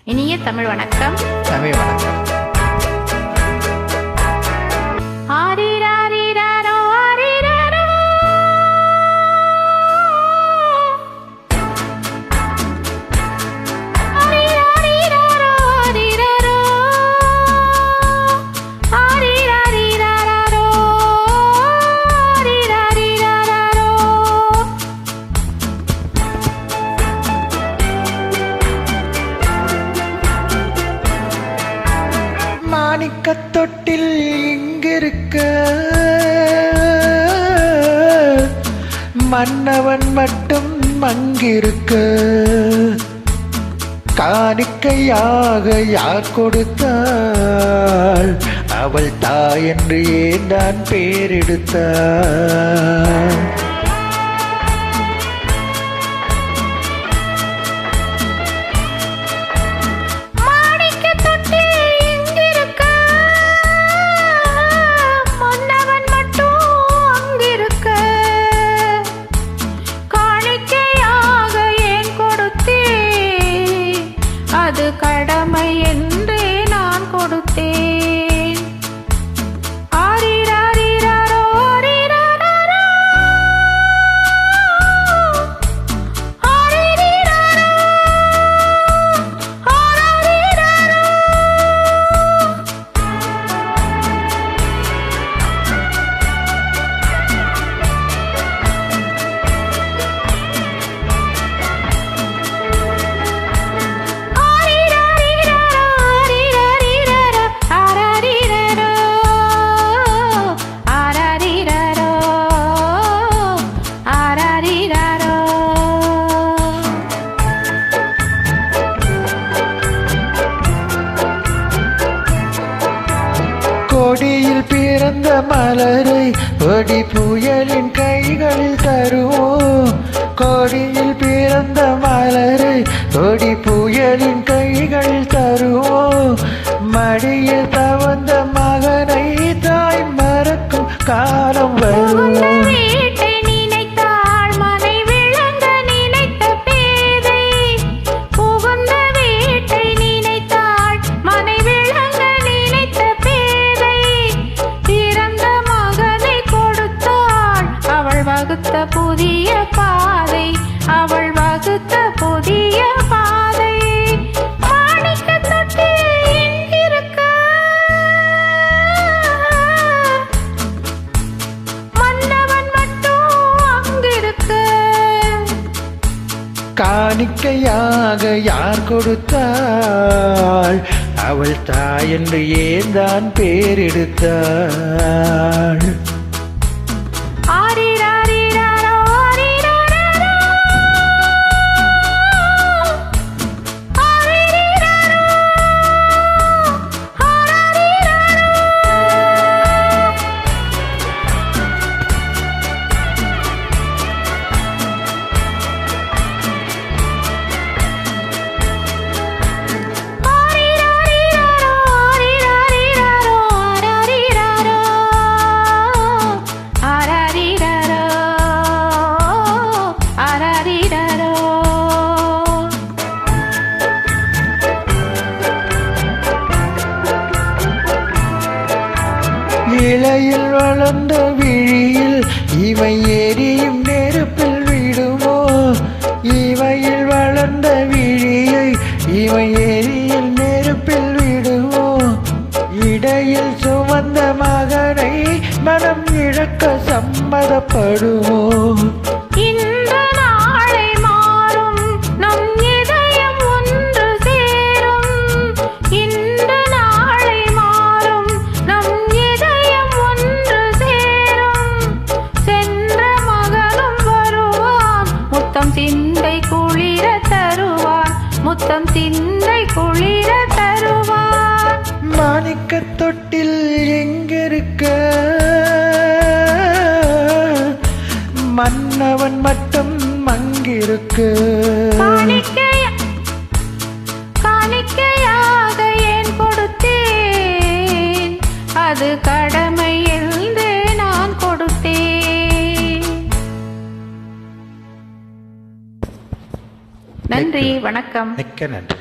இனிய தமிழ் வணக்கம். தமிழ் வணக்கம். ஆரிராரிராரோ, ஆரிராரோ. ஆரிராரிராரோ, ஆரிராரோ. ஆரிராரிராரோ, ஆரிராரிராரோ. மாணிக்கத் தொட்டில் இங்கிருக்க, மன்னவன் மட்டும் அங்கிருக்க. காணிக்கையாக யார் கொடுத்தாள்? அவள் தாய் என்று ஏன் நான் பேரெடுத்தாள்? அது கடமை என்றே நான் கொடுத்தேன். ஆரிராரிராரோ, ஆரிராரோ. ஆரிராரோ, ஆரிராரோ. கொடியில் பிறந்த மலரை கொடி புயலின் கைகளில் தருவோம். கொடியில் பிறந்த மலரை கொடி புயலின் கைகளில் தருவோம். மடியில் தவந்த மகனை தாய் மறக்கும் காலம் வருவோம். வகுத்த புதிய பாதை, அவள் வகுத்த புதிய பாதை. மாணிக்கத் தொட்டில் இங்கிருக்க, மன்னவன் மட்டும் அங்கிருக்க. காணிக்கையாக யார் கொடுத்தாள்? அவள் தாய் என்று ஏன் தான் பேரெடுத்தாள்? இலையில் வளர்ந்த விழியில் இவை எரியும் நெருப்பில் விடுமோ? இவையில் வளர்ந்த விழியை இவை எரியும் நெருப்பில் விடுமோ? இடையில் சுமந்த மகனை மனம் இழக்க சம்மதப்படுமோ? சிந்தை குளிர தருவான், முத்தம் சிந்தை குளிர தருவான். மாணிக்கத் தொட்டில் எங்கிருக்க, மன்னவன் மட்டும் அங்கிருக்க. காணிக்கையாக ஏன் கொடுத்தேன்? அது கடமை என்றே நான் கொடுத்தேன். நன்றி, வணக்கம். மிக்க நன்றி.